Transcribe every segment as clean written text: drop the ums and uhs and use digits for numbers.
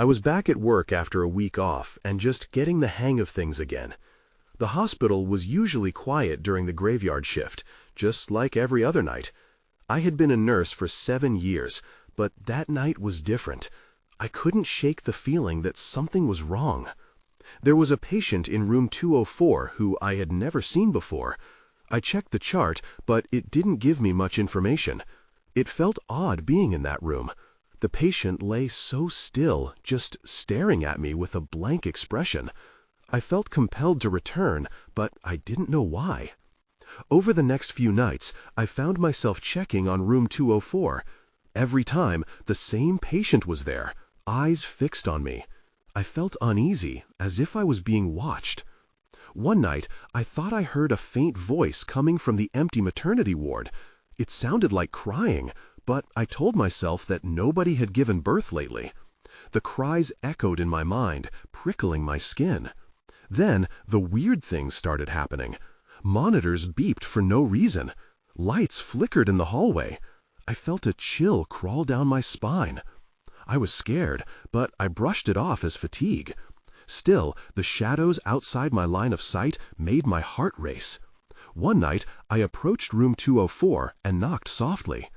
I was back at work after a week off and just getting the hang of things again. The hospital was usually quiet during the graveyard shift, just like every other night. I had been a nurse for 7 years, but that night was different. I couldn't shake the feeling that something was wrong. There was a patient in room 204 who I had never seen before. I checked the chart, but it didn't give me much information. It felt odd being in that room. The patient lay so still, just staring at me with a blank expression. I felt compelled to return, but I didn't know why. Over the next few nights, I found myself checking on room 204. Every time, the same patient was there, eyes fixed on me. I felt uneasy, as if I was being watched. One night, I thought I heard a faint voice coming from the empty maternity ward. It sounded like crying, but I told myself that nobody had given birth lately. The cries echoed in my mind, prickling my skin. Then, the weird things started happening. Monitors beeped for no reason. Lights flickered in the hallway. I felt a chill crawl down my spine. I was scared, but I brushed it off as fatigue. Still, the shadows outside my line of sight made my heart race. One night, I approached room 204 and knocked softly.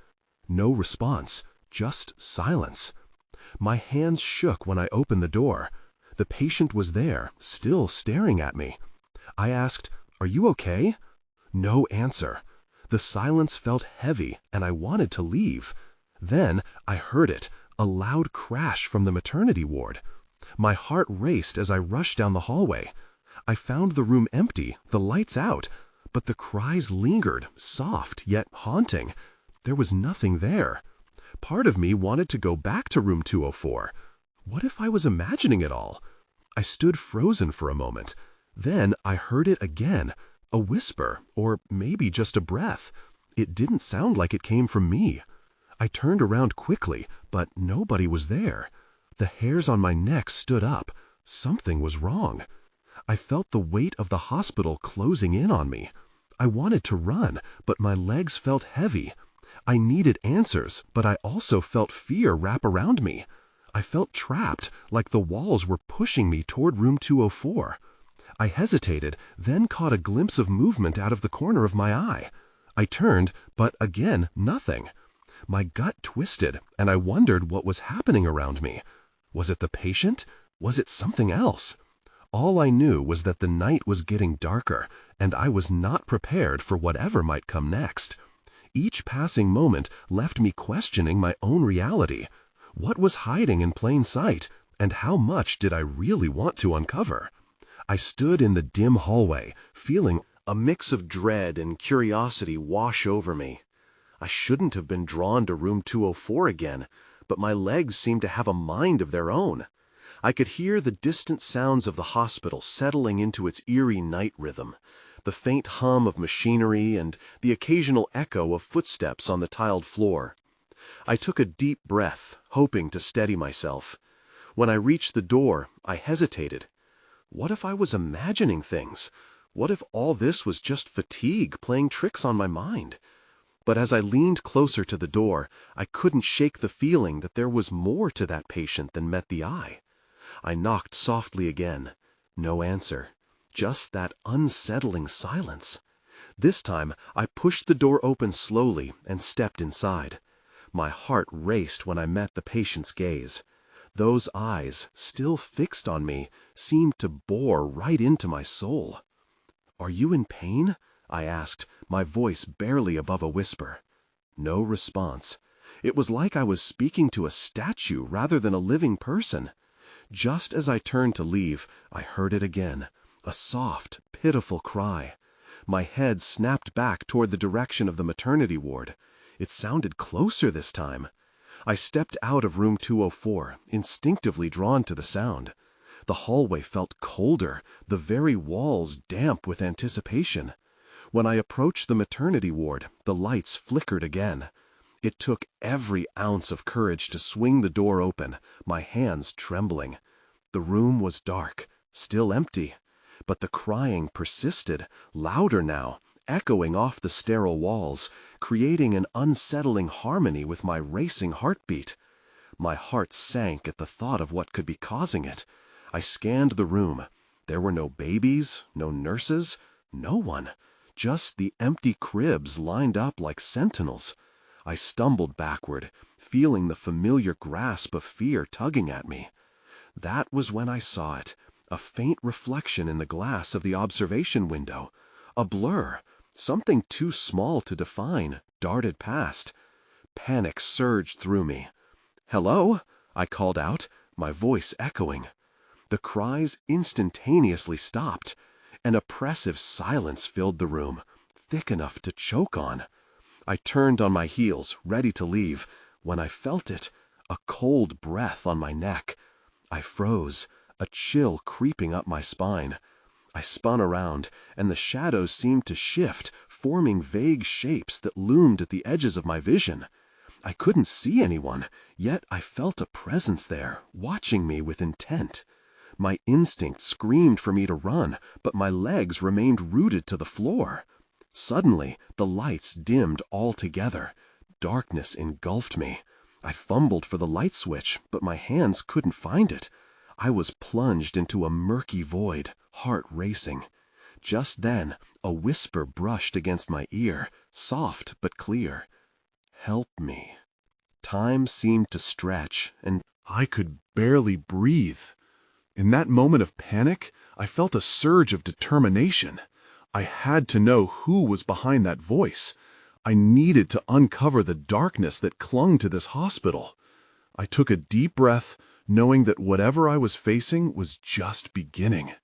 No response, just silence. My hands shook when I opened the door. The patient was there, still staring at me. I asked, "Are you okay?" No answer. The silence felt heavy, and I wanted to leave. Then I heard it, a loud crash from the maternity ward. My heart raced as I rushed down the hallway. I found the room empty, the lights out, but the cries lingered, soft yet haunting. There was nothing there. Part of me wanted to go back to room 204. What if I was imagining it all? I stood frozen for a moment. Then I heard it again, a whisper, or maybe just a breath. It didn't sound like it came from me. I turned around quickly, but nobody was there. The hairs on my neck stood up. Something was wrong. I felt the weight of the hospital closing in on me. I wanted to run, but my legs felt heavy. I needed answers, but I also felt fear wrap around me. I felt trapped, like the walls were pushing me toward room 204. I hesitated, then caught a glimpse of movement out of the corner of my eye. I turned, but again, nothing. My gut twisted, and I wondered what was happening around me. Was it the patient? Was it something else? All I knew was that the night was getting darker, and I was not prepared for whatever might come next. Each passing moment left me questioning my own reality. What was hiding in plain sight, and how much did I really want to uncover? I stood in the dim hallway, feeling a mix of dread and curiosity wash over me. I shouldn't have been drawn to room 204 again, but my legs seemed to have a mind of their own. I could hear the distant sounds of the hospital settling into its eerie night rhythm, the faint hum of machinery and the occasional echo of footsteps on the tiled floor. I took a deep breath, hoping to steady myself. When I reached the door, I hesitated. What if I was imagining things? What if all this was just fatigue playing tricks on my mind? But as I leaned closer to the door, I couldn't shake the feeling that there was more to that patient than met the eye. I knocked softly again. No answer. Just that unsettling silence. This time, I pushed the door open slowly and stepped inside. My heart raced when I met the patient's gaze. Those eyes, still fixed on me, seemed to bore right into my soul. "Are you in pain?" I asked, my voice barely above a whisper. No response. It was like I was speaking to a statue rather than a living person. Just as I turned to leave, I heard it again, a soft, pitiful cry. My head snapped back toward the direction of the maternity ward. It sounded closer this time. I stepped out of room 204, instinctively drawn to the sound. The hallway felt colder, the very walls damp with anticipation. When I approached the maternity ward, the lights flickered again. It took every ounce of courage to swing the door open, my hands trembling. The room was dark, still empty, but the crying persisted, louder now, echoing off the sterile walls, creating an unsettling harmony with my racing heartbeat. My heart sank at the thought of what could be causing it. I scanned the room. There were no babies, no nurses, no one. Just the empty cribs lined up like sentinels. I stumbled backward, feeling the familiar grasp of fear tugging at me. That was when I saw it, a faint reflection in the glass of the observation window. A blur, something too small to define, darted past. Panic surged through me. "Hello?" I called out, my voice echoing. The cries instantaneously stopped. An oppressive silence filled the room, thick enough to choke on. I turned on my heels, ready to leave, when I felt it, a cold breath on my neck. I froze, a chill creeping up my spine. I spun around, and the shadows seemed to shift, forming vague shapes that loomed at the edges of my vision. I couldn't see anyone, yet I felt a presence there, watching me with intent. My instinct screamed for me to run, but my legs remained rooted to the floor. Suddenly, the lights dimmed altogether. Darkness engulfed me. I fumbled for the light switch, but my hands couldn't find it. I was plunged into a murky void, heart racing. Just then, a whisper brushed against my ear, soft but clear. "Help me." Time seemed to stretch, and I could barely breathe. In that moment of panic, I felt a surge of determination. I had to know who was behind that voice. I needed to uncover the darkness that clung to this hospital. I took a deep breath, knowing that whatever I was facing was just beginning.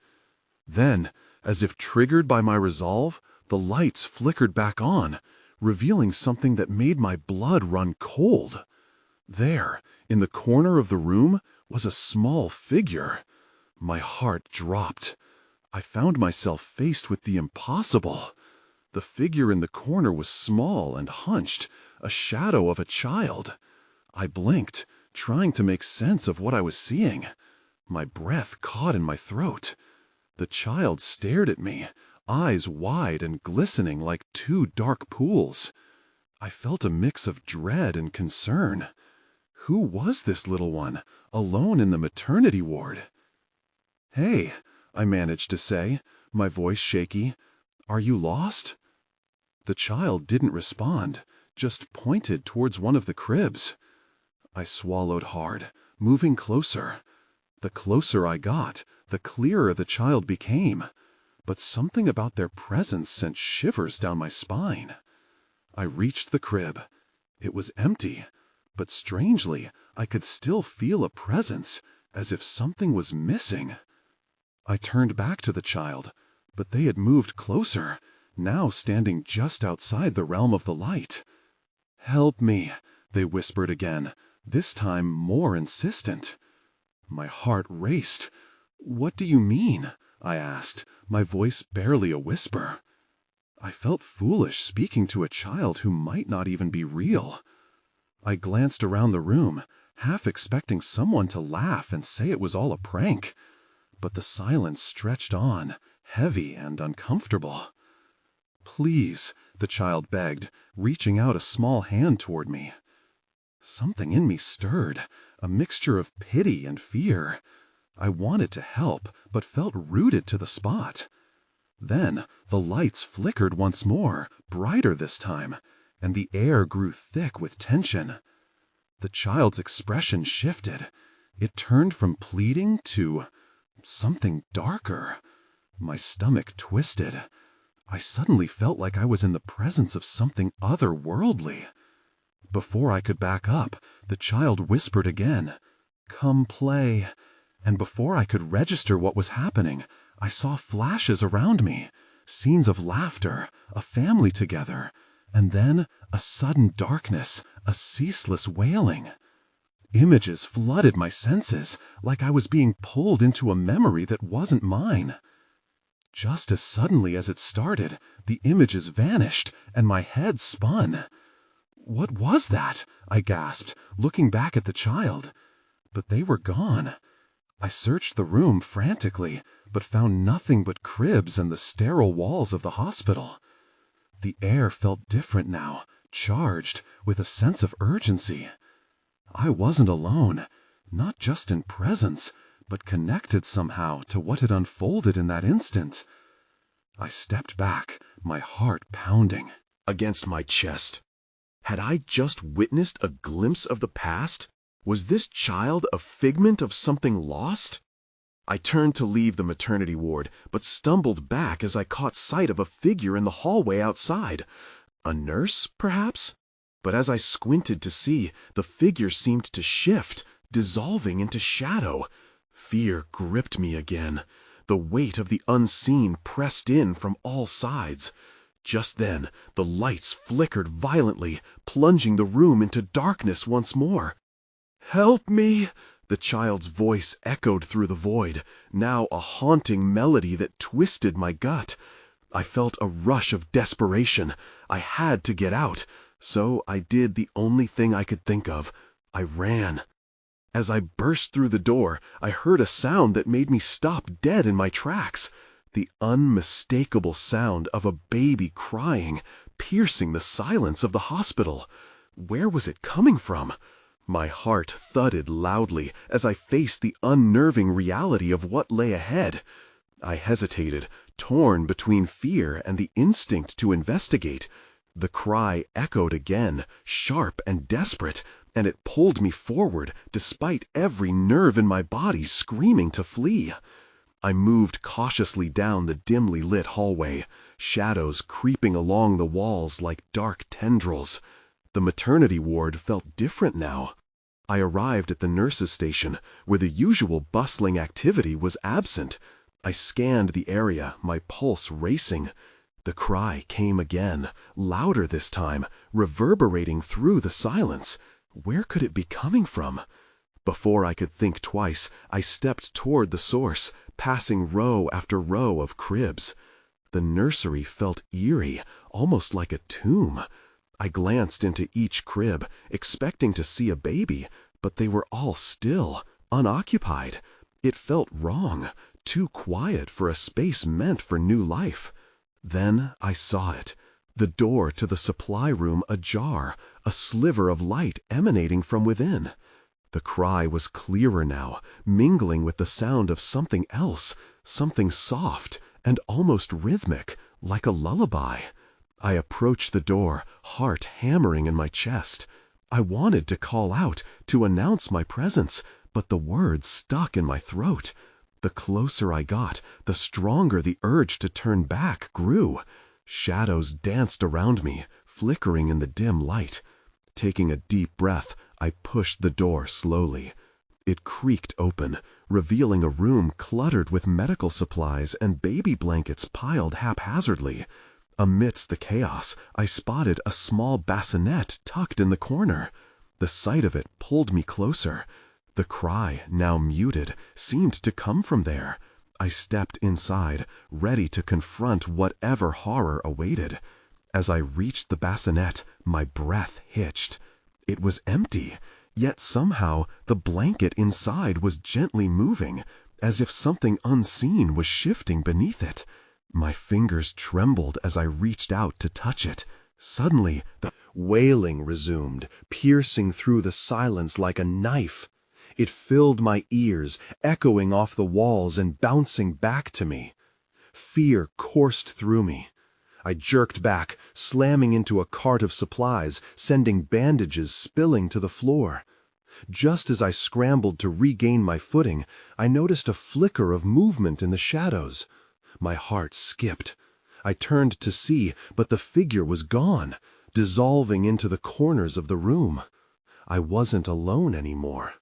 Then, as if triggered by my resolve, the lights flickered back on, revealing something that made my blood run cold. There, in the corner of the room, was a small figure. My heart dropped. I found myself faced with the impossible. The figure in the corner was small and hunched, a shadow of a child. I blinked, trying to make sense of what I was seeing. My breath caught in my throat. The child stared at me, eyes wide and glistening like two dark pools. I felt a mix of dread and concern. Who was this little one, alone in the maternity ward? "Hey," I managed to say, my voice shaky. "Are you lost?" The child didn't respond, just pointed towards one of the cribs. I swallowed hard, moving closer. The closer I got, the clearer the child became. But something about their presence sent shivers down my spine. I reached the crib. It was empty, but strangely, I could still feel a presence, as if something was missing. I turned back to the child, but they had moved closer, now standing just outside the realm of the light. "Help me," they whispered again, this time more insistent. My heart raced. "What do you mean?" I asked, my voice barely a whisper. I felt foolish speaking to a child who might not even be real. I glanced around the room, half expecting someone to laugh and say it was all a prank. But the silence stretched on, heavy and uncomfortable. "Please," the child begged, reaching out a small hand toward me. Something in me stirred, a mixture of pity and fear. I wanted to help, but felt rooted to the spot. Then the lights flickered once more, brighter this time, and the air grew thick with tension. The child's expression shifted. It turned from pleading to something darker. My stomach twisted. I suddenly felt like I was in the presence of something otherworldly. Before I could back up, the child whispered again, "Come play." And before I could register what was happening, I saw flashes around me, scenes of laughter, a family together, and then a sudden darkness, a ceaseless wailing. Images flooded my senses, like I was being pulled into a memory that wasn't mine. Just as suddenly as it started, the images vanished, and my head spun. "What was that?" I gasped, looking back at the child. But they were gone. I searched the room frantically, but found nothing but cribs and the sterile walls of the hospital. The air felt different now, charged with a sense of urgency. I wasn't alone, not just in presence, but connected somehow to what had unfolded in that instant. I stepped back, my heart pounding Against my chest. Had I just witnessed a glimpse of the past? Was this child a figment of something lost? I turned to leave the maternity ward, but stumbled back as I caught sight of a figure in the hallway outside. A nurse, perhaps? But as I squinted to see, the figure seemed to shift, dissolving into shadow. Fear gripped me again. The weight of the unseen pressed in from all sides. Just then, the lights flickered violently, plunging the room into darkness once more. "Help me!" The child's voice echoed through the void, now a haunting melody that twisted my gut. I felt a rush of desperation. I had to get out, so I did the only thing I could think of. I ran. As I burst through the door, I heard a sound that made me stop dead in my tracks. The unmistakable sound of a baby crying, piercing the silence of the hospital. Where was it coming from? My heart thudded loudly as I faced the unnerving reality of what lay ahead. I hesitated, torn between fear and the instinct to investigate. The cry echoed again, sharp and desperate, and it pulled me forward despite every nerve in my body screaming to flee. I moved cautiously down the dimly lit hallway, shadows creeping along the walls like dark tendrils. The maternity ward felt different now. I arrived at the nurse's station, where the usual bustling activity was absent. I scanned the area, my pulse racing. The cry came again, louder this time, reverberating through the silence. Where could it be coming from? Before I could think twice, I stepped toward the source, passing row after row of cribs. The nursery felt eerie, almost like a tomb. I glanced into each crib, expecting to see a baby, but they were all still, unoccupied. It felt wrong, too quiet for a space meant for new life. Then I saw it. The door to the supply room ajar, a sliver of light emanating from within. The cry was clearer now, mingling with the sound of something else, something soft and almost rhythmic, like a lullaby. I approached the door, heart hammering in my chest. I wanted to call out, to announce my presence, but the words stuck in my throat. The closer I got, the stronger the urge to turn back grew. Shadows danced around me, flickering in the dim light. Taking a deep breath, I pushed the door slowly. It creaked open, revealing a room cluttered with medical supplies and baby blankets piled haphazardly. Amidst the chaos, I spotted a small bassinet tucked in the corner. The sight of it pulled me closer. The cry, now muted, seemed to come from there. I stepped inside, ready to confront whatever horror awaited. As I reached the bassinet, my breath hitched. It was empty, yet somehow the blanket inside was gently moving, as if something unseen was shifting beneath it. My fingers trembled as I reached out to touch it. Suddenly, the wailing resumed, piercing through the silence like a knife. It filled my ears, echoing off the walls and bouncing back to me. Fear coursed through me. I jerked back, slamming into a cart of supplies, sending bandages spilling to the floor. Just as I scrambled to regain my footing, I noticed a flicker of movement in the shadows. My heart skipped. I turned to see, but the figure was gone, dissolving into the corners of the room. I wasn't alone anymore.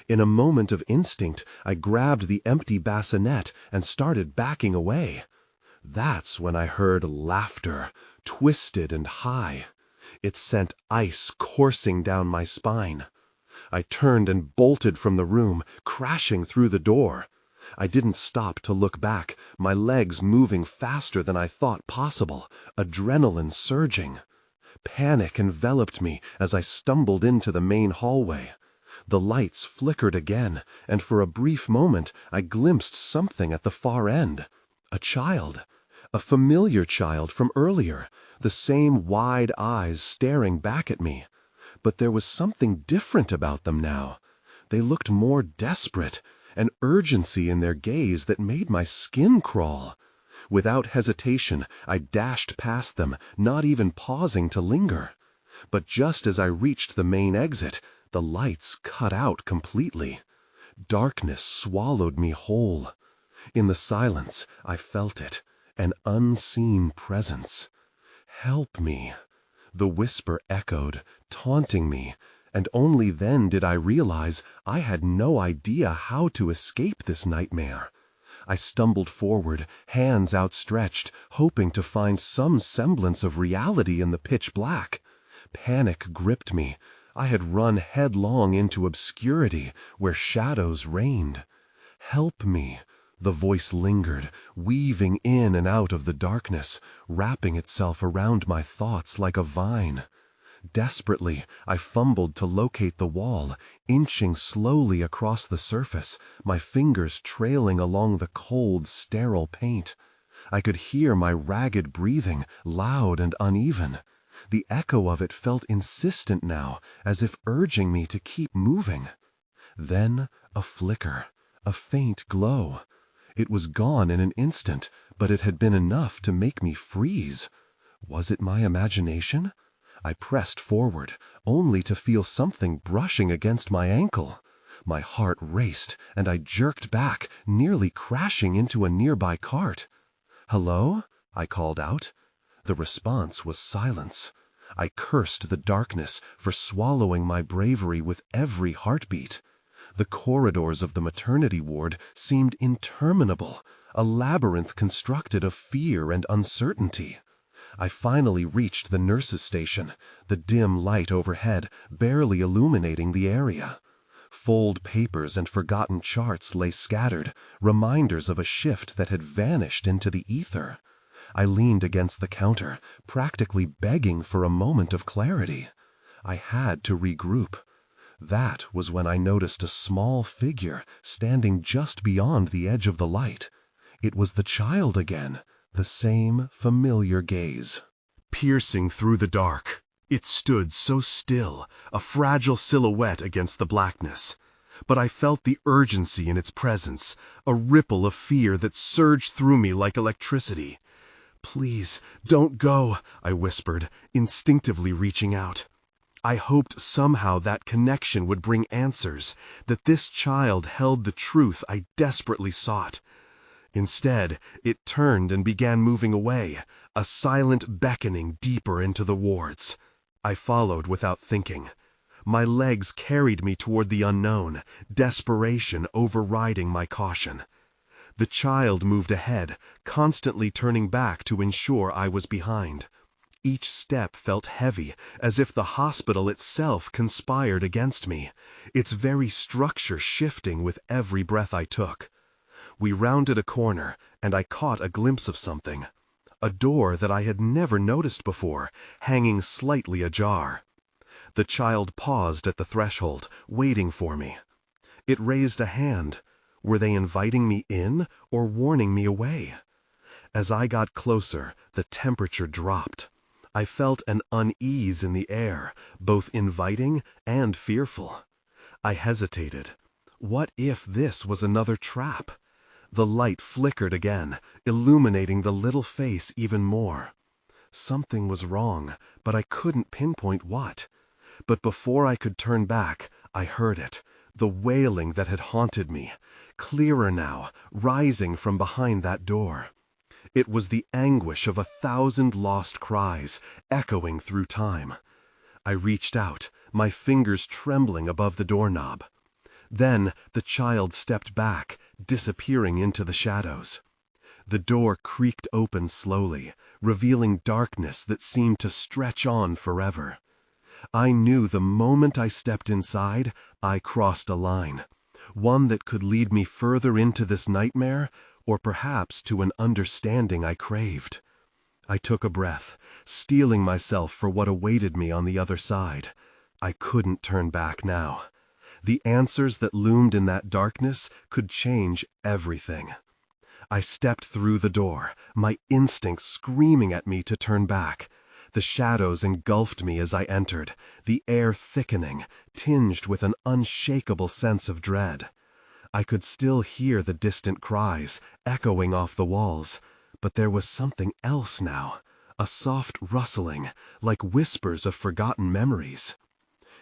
In a moment of instinct, I grabbed the empty bassinet and started backing away. That's when I heard laughter, twisted and high. It sent ice coursing down my spine. I turned and bolted from the room, crashing through the door. I didn't stop to look back, my legs moving faster than I thought possible, adrenaline surging. Panic enveloped me as I stumbled into the main hallway. The lights flickered again, and for a brief moment I glimpsed something at the far end. A child. A familiar child from earlier, the same wide eyes staring back at me. But there was something different about them now. They looked more desperate, an urgency in their gaze that made my skin crawl. Without hesitation, I dashed past them, not even pausing to linger. But just as I reached the main exit, the lights cut out completely. Darkness swallowed me whole. In the silence, I felt it, an unseen presence. "Help me," the whisper echoed, taunting me, and only then did I realize I had no idea how to escape this nightmare. I stumbled forward, hands outstretched, hoping to find some semblance of reality in the pitch black. Panic gripped me. I had run headlong into obscurity, where shadows reigned. "Help me," the voice lingered, weaving in and out of the darkness, wrapping itself around my thoughts like a vine. Desperately, I fumbled to locate the wall, inching slowly across the surface, my fingers trailing along the cold, sterile paint. I could hear my ragged breathing, loud and uneven. The echo of it felt insistent now, as if urging me to keep moving. Then a flicker, a faint glow. It was gone in an instant, but it had been enough to make me freeze. Was it my imagination? I pressed forward, only to feel something brushing against my ankle. My heart raced, and I jerked back, nearly crashing into a nearby cart. "Hello?" I called out. The response was silence. I cursed the darkness for swallowing my bravery with every heartbeat. The corridors of the maternity ward seemed interminable, a labyrinth constructed of fear and uncertainty. I finally reached the nurse's station, the dim light overhead barely illuminating the area. Folded papers and forgotten charts lay scattered, reminders of a shift that had vanished into the ether. I leaned against the counter, practically begging for a moment of clarity. I had to regroup. That was when I noticed a small figure standing just beyond the edge of the light. It was the child again, the same familiar gaze. Piercing through the dark, it stood so still, a fragile silhouette against the blackness. But I felt the urgency in its presence, a ripple of fear that surged through me like electricity. "Please, don't go," I whispered, instinctively reaching out. I hoped somehow that connection would bring answers, that this child held the truth I desperately sought. Instead, it turned and began moving away, a silent beckoning deeper into the wards. I followed without thinking. My legs carried me toward the unknown, desperation overriding my caution. The child moved ahead, constantly turning back to ensure I was behind. Each step felt heavy, as if the hospital itself conspired against me, its very structure shifting with every breath I took. We rounded a corner, and I caught a glimpse of something. A door that I had never noticed before, hanging slightly ajar. The child paused at the threshold, waiting for me. It raised a hand. Were they inviting me in or warning me away? As I got closer, the temperature dropped. I felt an unease in the air, both inviting and fearful. I hesitated. What if this was another trap? The light flickered again, illuminating the little face even more. Something was wrong, but I couldn't pinpoint what. But before I could turn back, I heard it, the wailing that had haunted me, clearer now, rising from behind that door. It was the anguish of 1,000 lost cries, echoing through time. I reached out, my fingers trembling above the doorknob. Then the child stepped back, disappearing into the shadows. The door creaked open slowly, revealing darkness that seemed to stretch on forever. I knew the moment I stepped inside, I crossed a line, one that could lead me further into this nightmare, or perhaps to an understanding I craved. I took a breath, steeling myself for what awaited me on the other side. I couldn't turn back now. The answers that loomed in that darkness could change everything. I stepped through the door, my instincts screaming at me to turn back. The shadows engulfed me as I entered, the air thickening, tinged with an unshakable sense of dread. I could still hear the distant cries, echoing off the walls, but there was something else now, a soft rustling, like whispers of forgotten memories.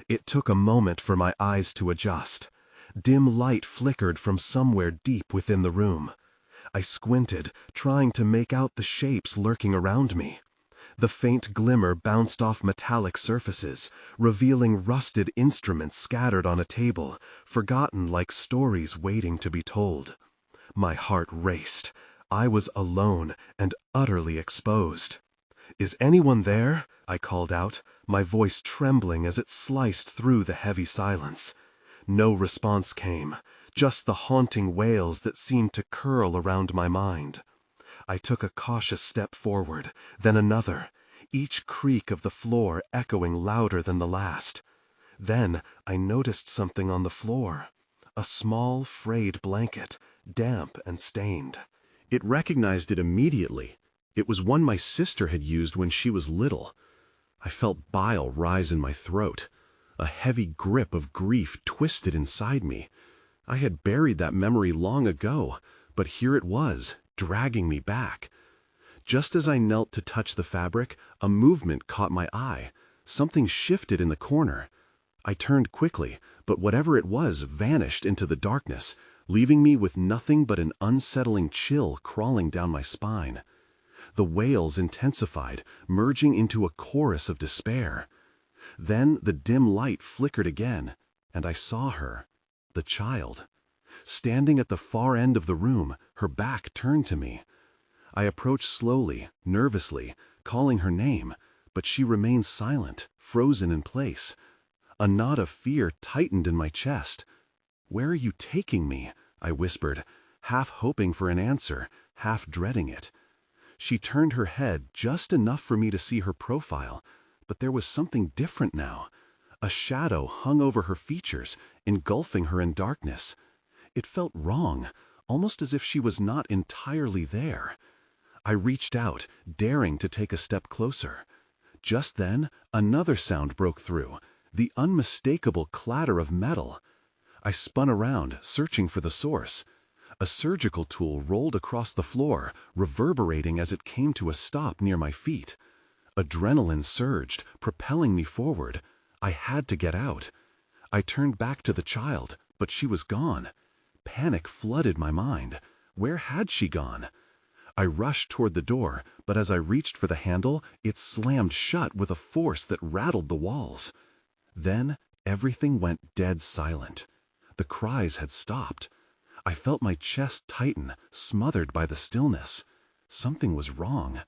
It took a moment for my eyes to adjust. Dim light flickered from somewhere deep within the room. I squinted, trying to make out the shapes lurking around me. The faint glimmer bounced off metallic surfaces, revealing rusted instruments scattered on a table, forgotten like stories waiting to be told. My heart raced. I was alone and utterly exposed. "Is anyone there?" I called out, my voice trembling as it sliced through the heavy silence. No response came, just the haunting wails that seemed to curl around my mind. I took a cautious step forward, then another, each creak of the floor echoing louder than the last. Then I noticed something on the floor, a small, frayed blanket, damp and stained. It recognized it immediately. It was one my sister had used when she was little. I felt bile rise in my throat. A heavy grip of grief twisted inside me. I had buried that memory long ago, but here it was, dragging me back. Just as I knelt to touch the fabric, a movement caught my eye. Something shifted in the corner. I turned quickly, but whatever it was vanished into the darkness, leaving me with nothing but an unsettling chill crawling down my spine. The wails intensified, merging into a chorus of despair. Then the dim light flickered again, and I saw her, the child, standing at the far end of the room, her back turned to me. I approached slowly, nervously, calling her name, but she remained silent, frozen in place. A knot of fear tightened in my chest. "Where are you taking me?" I whispered, half hoping for an answer, half dreading it. She turned her head just enough for me to see her profile, but there was something different now. A shadow hung over her features, engulfing her in darkness. It felt wrong, almost as if she was not entirely there. I reached out, daring to take a step closer. Just then, another sound broke through, the unmistakable clatter of metal. I spun around, searching for the source. A surgical tool rolled across the floor, reverberating as it came to a stop near my feet. Adrenaline surged, propelling me forward. I had to get out. I turned back to the child, but she was gone. Panic flooded my mind. Where had she gone? I rushed toward the door, but as I reached for the handle, it slammed shut with a force that rattled the walls. Then everything went dead silent. The cries had stopped. I felt my chest tighten, smothered by the stillness. Something was wrong.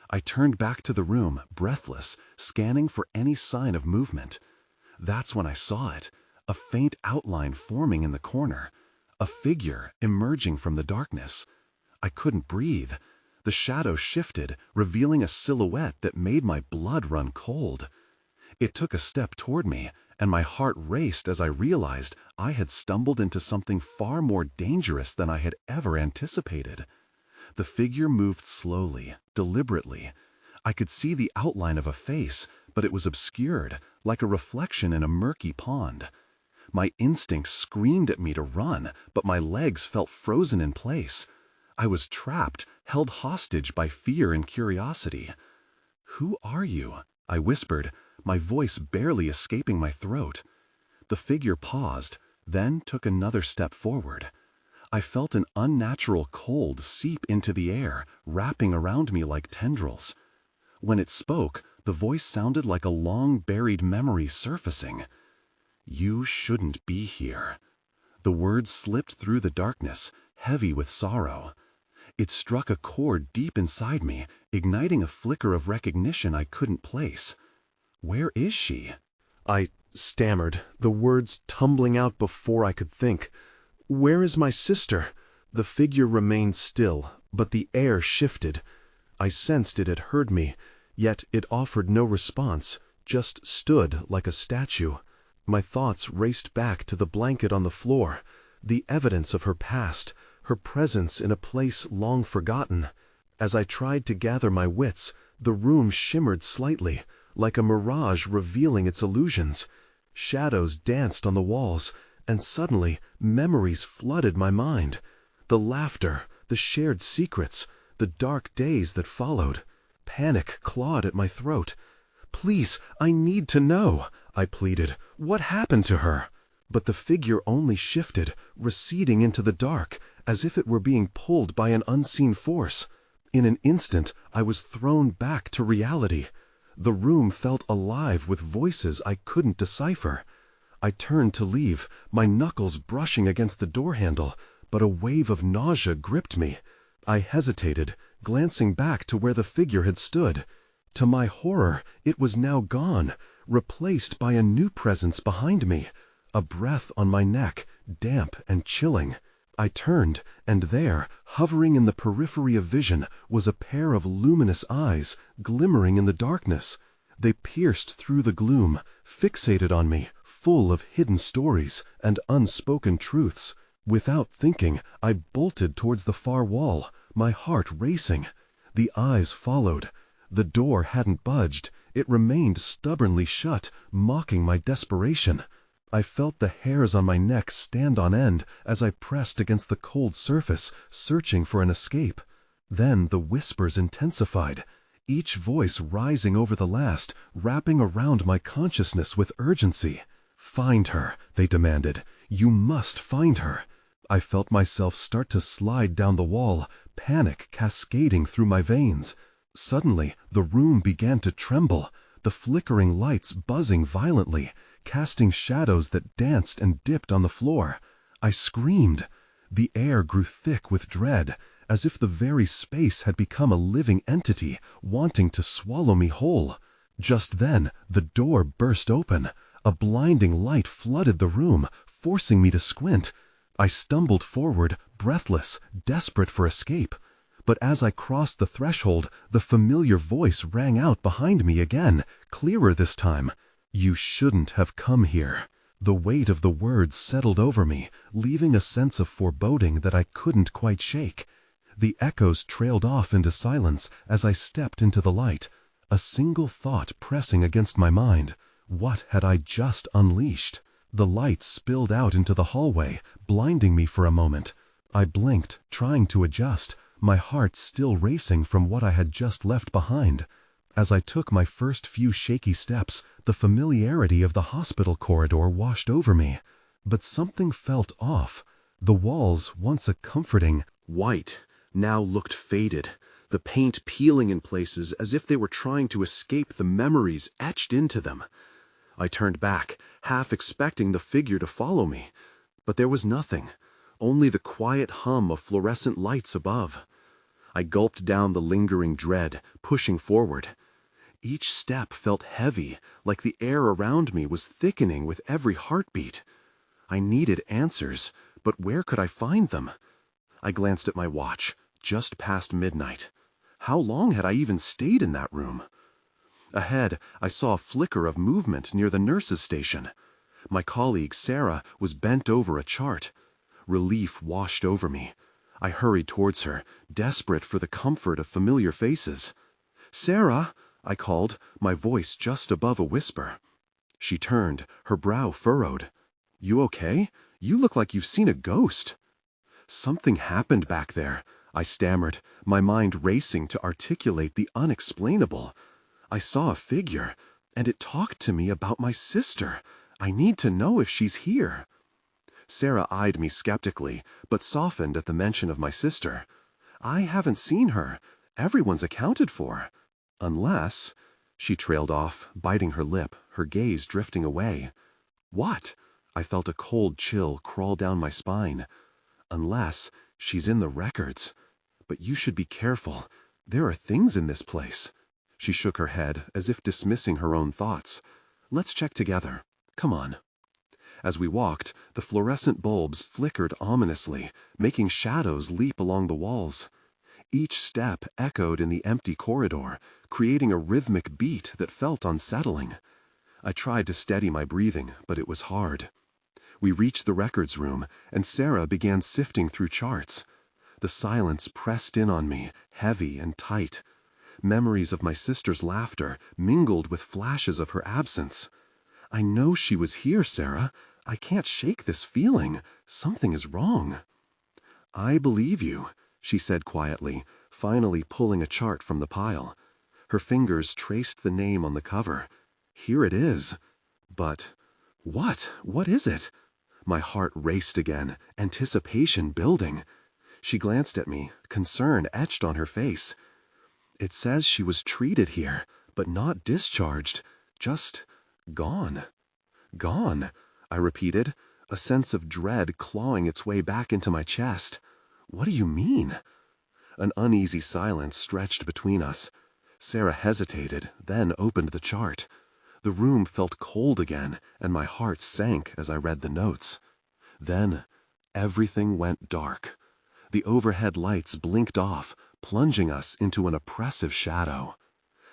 I turned back to the room, breathless, scanning for any sign of movement. That's when I saw it, a faint outline forming in the corner, a figure emerging from the darkness. I couldn't breathe. The shadow shifted, revealing a silhouette that made my blood run cold. It took a step toward me, and my heart raced as I realized I had stumbled into something far more dangerous than I had ever anticipated. The figure moved slowly, deliberately. I could see the outline of a face, but it was obscured, like a reflection in a murky pond. My instincts screamed at me to run, but my legs felt frozen in place. I was trapped, held hostage by fear and curiosity. "Who are you?" I whispered, my voice barely escaping my throat. The figure paused, then took another step forward. I felt an unnatural cold seep into the air, wrapping around me like tendrils. When it spoke, the voice sounded like a long-buried memory surfacing. "You shouldn't be here." The words slipped through the darkness, heavy with sorrow. It struck a chord deep inside me, igniting a flicker of recognition I couldn't place. "Where is she?" I stammered, the words tumbling out before I could think. "Where is my sister?" The figure remained still, but the air shifted. I sensed it had heard me, yet it offered no response, just stood like a statue. My thoughts raced back to the blanket on the floor, the evidence of her past, her presence in a place long forgotten. As I tried to gather my wits, The room shimmered slightly, like a mirage revealing its illusions. Shadows danced on the walls, and suddenly memories flooded my mind. The laughter, the shared secrets, the dark days that followed. Panic clawed at my throat. "Please, I need to know," I pleaded. "What happened to her?" But the figure only shifted, receding into the dark, as if it were being pulled by an unseen force. In an instant, I was thrown back to reality. The room felt alive with voices I couldn't decipher. I turned to leave, my knuckles brushing against the door handle, but a wave of nausea gripped me. I hesitated, glancing back to where the figure had stood. To my horror, it was now gone, replaced by a new presence behind me, a breath on my neck, damp and chilling. I turned, and there, hovering in the periphery of vision, was a pair of luminous eyes, glimmering in the darkness. They pierced through the gloom, fixated on me, full of hidden stories and unspoken truths. Without thinking, I bolted towards the far wall, my heart racing. The eyes followed. The door hadn't budged. It remained stubbornly shut, mocking my desperation. I felt the hairs on my neck stand on end as I pressed against the cold surface, searching for an escape. Then the whispers intensified, each voice rising over the last, wrapping around my consciousness with urgency. "Find her," they demanded. "You must find her." I felt myself start to slide down the wall, panic cascading through my veins. Suddenly, the room began to tremble, the flickering lights buzzing violently, casting shadows that danced and dipped on the floor. I screamed. The air grew thick with dread, as if the very space had become a living entity, wanting to swallow me whole. Just then, the door burst open. A blinding light flooded the room, forcing me to squint. I stumbled forward, breathless, desperate for escape. But as I crossed the threshold, the familiar voice rang out behind me again, clearer this time. "You shouldn't have come here." The weight of the words settled over me, leaving a sense of foreboding that I couldn't quite shake. The echoes trailed off into silence as I stepped into the light, a single thought pressing against my mind. What had I just unleashed? The light spilled out into the hallway, blinding me for a moment. I blinked, trying to adjust, my heart still racing from what I had just left behind. As I took my first few shaky steps, the familiarity of the hospital corridor washed over me. But something felt off. The walls, once a comforting white, now looked faded, the paint peeling in places as if they were trying to escape the memories etched into them. I turned back, half expecting the figure to follow me. But there was nothing, only the quiet hum of fluorescent lights above. I gulped down the lingering dread, pushing forward. Each step felt heavy, like the air around me was thickening with every heartbeat. I needed answers, but where could I find them? I glanced at my watch, just past midnight. How long had I even stayed in that room? Ahead, I saw a flicker of movement near the nurse's station. My colleague, Sarah, was bent over a chart. Relief washed over me. I hurried towards her, desperate for the comfort of familiar faces. "Sarah!" I called, my voice just above a whisper. She turned, her brow furrowed. "You okay? You look like you've seen a ghost." "Something happened back there," I stammered, my mind racing to articulate the unexplainable. "I saw a figure, and it talked to me about my sister. I need to know if she's here." Sarah eyed me skeptically, but softened at the mention of my sister. "I haven't seen her. Everyone's accounted for. Unless—" She trailed off, biting her lip, her gaze drifting away. "What?" I felt a cold chill crawl down my spine. "Unless she's in the records. But you should be careful. There are things in this place." She shook her head, as if dismissing her own thoughts. "Let's check together. Come on." As we walked, the fluorescent bulbs flickered ominously, making shadows leap along the walls. Each step echoed in the empty corridor, creating a rhythmic beat that felt unsettling. I tried to steady my breathing, but it was hard. We reached the records room, and Sarah began sifting through charts. The silence pressed in on me, heavy and tight. Memories of my sister's laughter mingled with flashes of her absence. I know she was here, Sarah. I can't shake this feeling. Something is wrong. I believe you, she said quietly, finally pulling a chart from the pile. Her fingers traced the name on the cover. Here it is. But what? What is it? My heart raced again, anticipation building. She glanced at me, concern etched on her face. It says she was treated here, but not discharged. Just gone. Gone, I repeated, a sense of dread clawing its way back into my chest. What do you mean? An uneasy silence stretched between us. Sarah hesitated, then opened the chart. The room felt cold again, and my heart sank as I read the notes. Then, everything went dark. The overhead lights blinked off, plunging us into an oppressive shadow.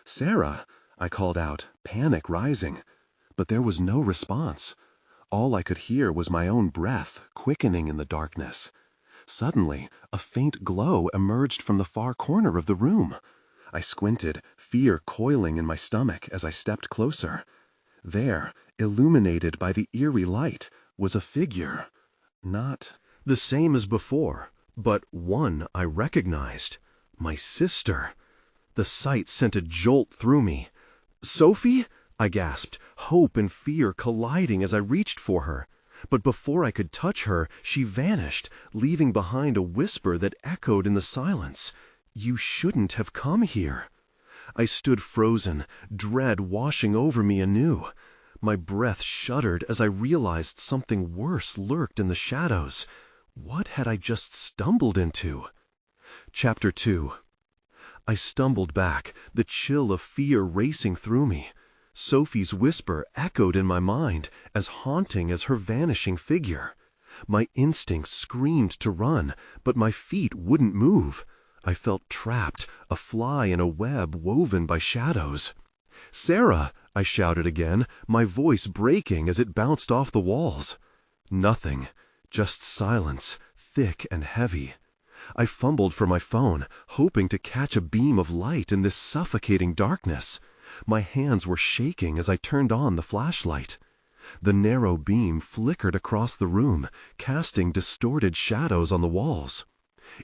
Sarah, I called out, panic rising. But there was no response. All I could hear was my own breath quickening in the darkness. Suddenly, a faint glow emerged from the far corner of the room. I squinted, fear coiling in my stomach as I stepped closer. There, illuminated by the eerie light, was a figure. Not the same as before, but one I recognized. My sister. The sight sent a jolt through me. "Sophie?" I gasped, hope and fear colliding as I reached for her. But before I could touch her, she vanished, leaving behind a whisper that echoed in the silence. "You shouldn't have come here." I stood frozen, dread washing over me anew. My breath shuddered as I realized something worse lurked in the shadows. What had I just stumbled into? Chapter 2. I stumbled back, the chill of fear racing through me. Sophie's whisper echoed in my mind, as haunting as her vanishing figure. My instincts screamed to run, but my feet wouldn't move. I felt trapped, a fly in a web woven by shadows. "Sarah!" I shouted again, my voice breaking as it bounced off the walls. Nothing, just silence, thick and heavy. I fumbled for my phone, hoping to catch a beam of light in this suffocating darkness. My hands were shaking as I turned on the flashlight. The narrow beam flickered across the room, casting distorted shadows on the walls.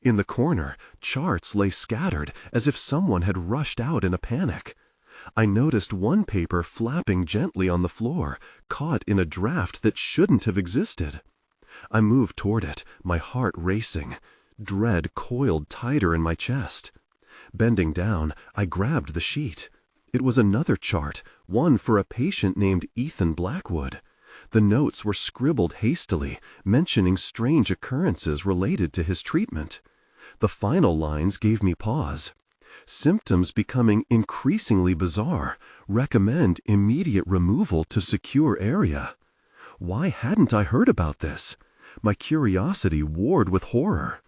In the corner, charts lay scattered as if someone had rushed out in a panic. I noticed one paper flapping gently on the floor, caught in a draft that shouldn't have existed. I moved toward it, my heart racing. Dread coiled tighter in my chest. Bending down, I grabbed the sheet. It was another chart, one for a patient named Ethan Blackwood. The notes were scribbled hastily, mentioning strange occurrences related to his treatment. The final lines gave me pause. Symptoms becoming increasingly bizarre. Recommend immediate removal to secure area. Why hadn't I heard about this? My curiosity warred with horror.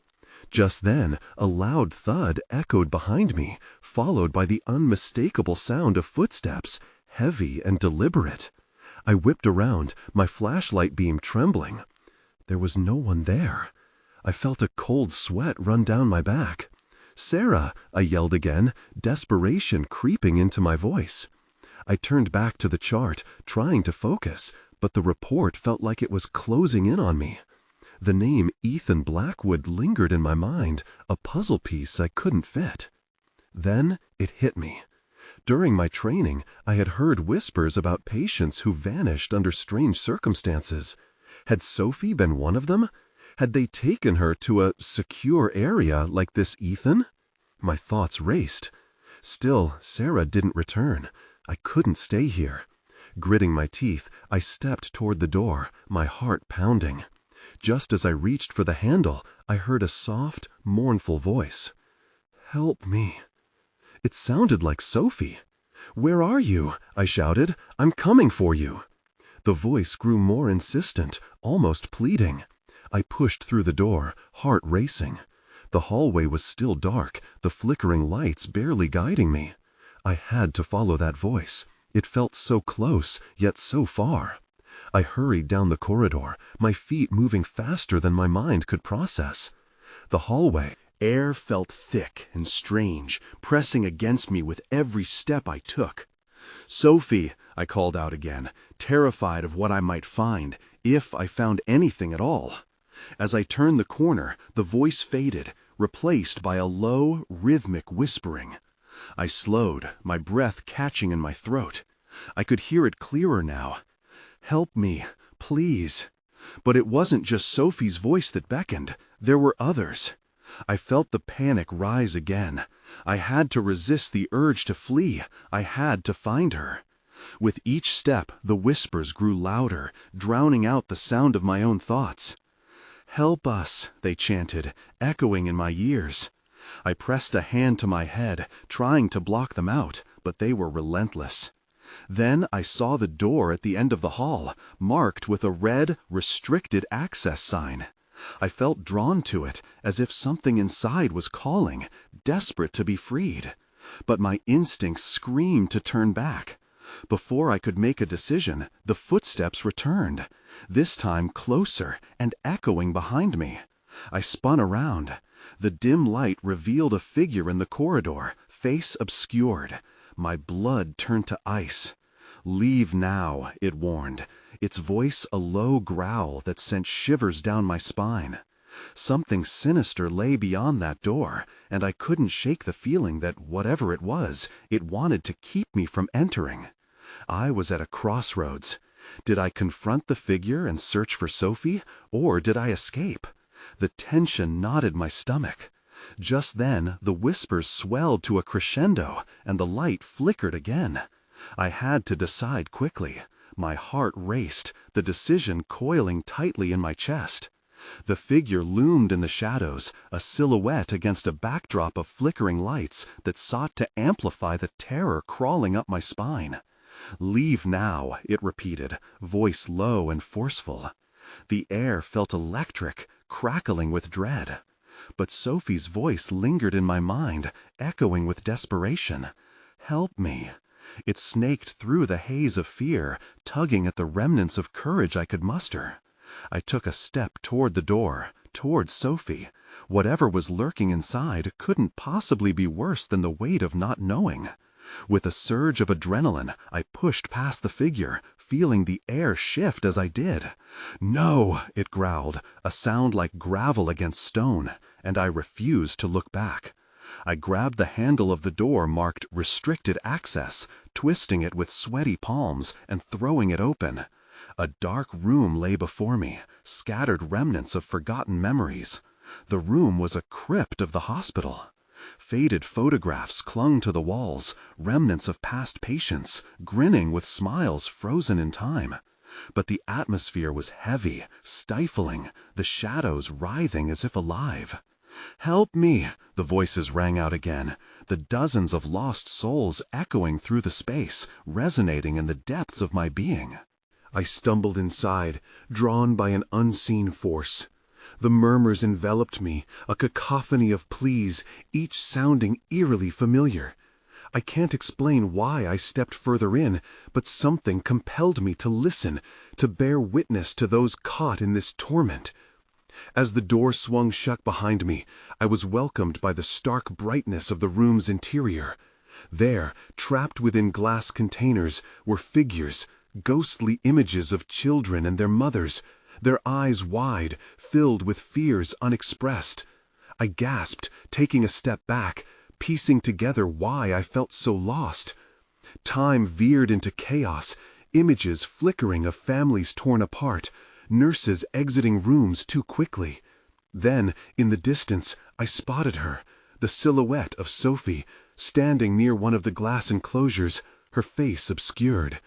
Just then, a loud thud echoed behind me, followed by the unmistakable sound of footsteps, heavy and deliberate. I whipped around, my flashlight beam trembling. There was no one there. I felt a cold sweat run down my back. "Sarah!" I yelled again, desperation creeping into my voice. I turned back to the chart, trying to focus, but the report felt like it was closing in on me. The name Ethan Blackwood lingered in my mind, a puzzle piece I couldn't fit. Then it hit me. During my training, I had heard whispers about patients who vanished under strange circumstances. Had Sophie been one of them? Had they taken her to a secure area like this Ethan? My thoughts raced. Still, Sarah didn't return. I couldn't stay here. Gritting my teeth, I stepped toward the door, my heart pounding. Just as I reached for the handle, I heard a soft, mournful voice. "Help me." It sounded like Sophie. "Where are you?" I shouted. "I'm coming for you." The voice grew more insistent, almost pleading. I pushed through the door, heart racing. The hallway was still dark, the flickering lights barely guiding me. I had to follow that voice. It felt so close, yet so far. I hurried down the corridor, my feet moving faster than my mind could process. The hallway, Air felt thick and strange, pressing against me with every step I took. "Sophie," I called out again, terrified of what I might find, if I found anything at all. As I turned the corner, the voice faded, replaced by a low, rhythmic whispering. I slowed, my breath catching in my throat. I could hear it clearer now. "Help me, please." But it wasn't just Sophie's voice that beckoned. There were others. I felt the panic rise again. I had to resist the urge to flee. I had to find her. With each step, the whispers grew louder, drowning out the sound of my own thoughts. "Help us," they chanted, echoing in my ears. I pressed a hand to my head, trying to block them out, but they were relentless. Then I saw the door at the end of the hall, marked with a red, restricted access sign. I felt drawn to it, as if something inside was calling, desperate to be freed. But my instincts screamed to turn back. Before I could make a decision, the footsteps returned, this time closer and echoing behind me. I spun around. The dim light revealed a figure in the corridor, face obscured. My blood turned to ice. "Leave now," it warned, its voice a low growl that sent shivers down my spine. Something sinister lay beyond that door, and I couldn't shake the feeling that whatever it was, it wanted to keep me from entering. I was at a crossroads. Did I confront the figure and search for Sophie, or did I escape? The tension knotted my stomach. Just then, the whispers swelled to a crescendo, and the light flickered again. I had to decide quickly. My heart raced, the decision coiling tightly in my chest. The figure loomed in the shadows, a silhouette against a backdrop of flickering lights that sought to amplify the terror crawling up my spine. "Leave now," it repeated, voice low and forceful. The air felt electric, crackling with dread. But Sophie's voice lingered in my mind, echoing with desperation. "Help me." It snaked through the haze of fear, tugging at the remnants of courage I could muster. I took a step toward the door, toward Sophie. Whatever was lurking inside couldn't possibly be worse than the weight of not knowing. With a surge of adrenaline, I pushed past the figure, feeling the air shift as I did. "No," it growled, a sound like gravel against stone, and I refused to look back. I grabbed the handle of the door marked "Restricted Access," twisting it with sweaty palms and throwing it open. A dark room lay before me, scattered remnants of forgotten memories. The room was a crypt of the hospital. Faded photographs clung to the walls, remnants of past patients, grinning with smiles frozen in time. But the atmosphere was heavy, stifling, the shadows writhing as if alive. "Help me!" the voices rang out again, the dozens of lost souls echoing through the space, resonating in the depths of my being. I stumbled inside, drawn by an unseen force. The murmurs enveloped me, a cacophony of pleas, each sounding eerily familiar. I can't explain why I stepped further in, but something compelled me to listen, to bear witness to those caught in this torment. As the door swung shut behind me, I was welcomed by the stark brightness of the room's interior. There, trapped within glass containers, were figures, ghostly images of children and their mothers, their eyes wide, filled with fears unexpressed. I gasped, taking a step back, piecing together why I felt so lost. Time veered into chaos, images flickering of families torn apart, nurses exiting rooms too quickly. Then, in the distance, I spotted her, the silhouette of Sophie, standing near one of the glass enclosures, her face obscured.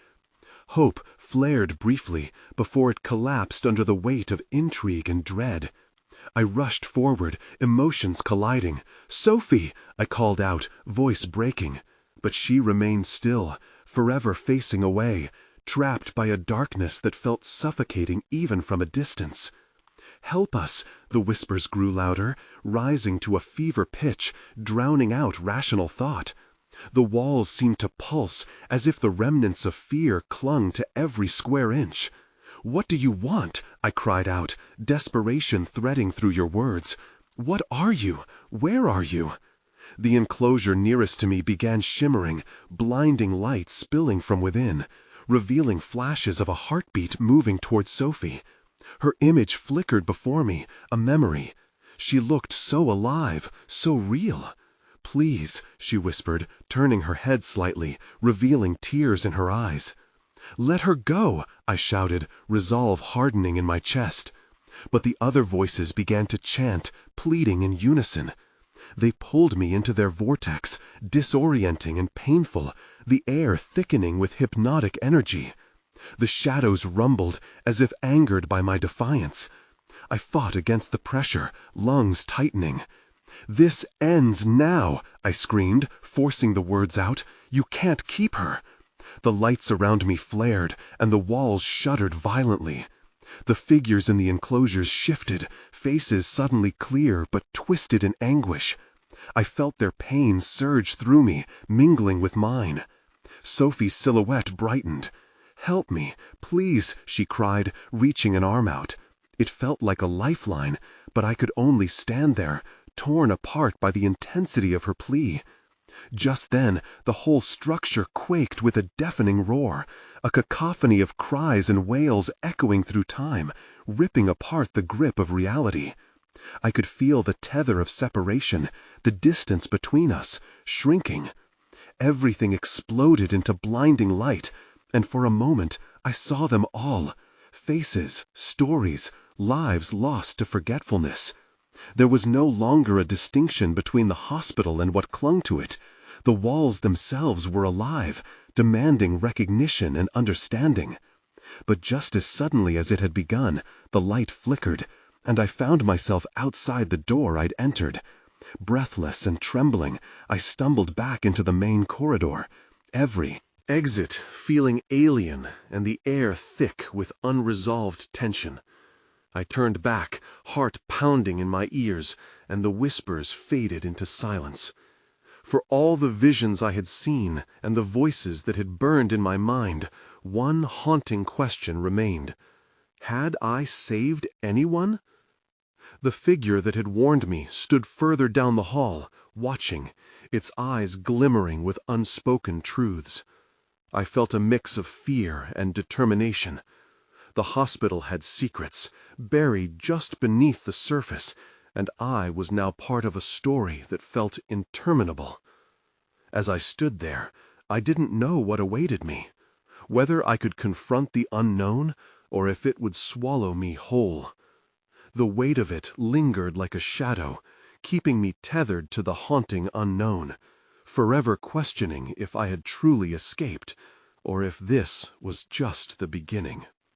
Hope flared briefly before it collapsed under the weight of intrigue and dread. I rushed forward, emotions colliding. "Sophie!" I called out, voice breaking. But she remained still, forever facing away, trapped by a darkness that felt suffocating even from a distance. "Help us!" the whispers grew louder, rising to a fever pitch, drowning out rational thought. The walls seemed to pulse, as if the remnants of fear clung to every square inch. "What do you want?" I cried out, desperation threading through your words. What are you? Where are you? The enclosure nearest to me began shimmering, blinding light spilling from within, revealing flashes of a heartbeat moving towards Sophie. Her image flickered before me, a memory. She looked so alive, so real. "Please," she whispered, turning her head slightly, revealing tears in her eyes. "Let her go," I shouted, resolve hardening in my chest. But the other voices began to chant, pleading in unison. They pulled me into their vortex, disorienting and painful, the air thickening with hypnotic energy. The shadows rumbled, as if angered by my defiance. I fought against the pressure, lungs tightening. "This ends now," I screamed, forcing the words out. "You can't keep her." The lights around me flared, and the walls shuddered violently. The figures in the enclosures shifted, faces suddenly clear but twisted in anguish. I felt their pain surge through me, mingling with mine. Sophie's silhouette brightened. "Help me, please," she cried, reaching an arm out. It felt like a lifeline, but I could only stand there, torn apart by the intensity of her plea. Just then, the whole structure quaked with a deafening roar, a cacophony of cries and wails echoing through time, ripping apart the grip of reality. I could feel the tether of separation, the distance between us, shrinking. Everything exploded into blinding light, and for a moment I saw them all, faces, stories, lives lost to forgetfulness. There was no longer a distinction between the hospital and what clung to it. The walls themselves were alive, demanding recognition and understanding. But just as suddenly as it had begun, the light flickered, and I found myself outside the door I'd entered. Breathless and trembling, I stumbled back into the main corridor, every exit feeling alien and the air thick with unresolved tension. I turned back, heart pounding in my ears, and the whispers faded into silence. For all the visions I had seen and the voices that had burned in my mind, one haunting question remained. Had I saved anyone? The figure that had warned me stood further down the hall, watching, its eyes glimmering with unspoken truths. I felt a mix of fear and determination. The hospital had secrets, buried just beneath the surface, and I was now part of a story that felt interminable. As I stood there, I didn't know what awaited me, whether I could confront the unknown or if it would swallow me whole. The weight of it lingered like a shadow, keeping me tethered to the haunting unknown, forever questioning if I had truly escaped, or if this was just the beginning.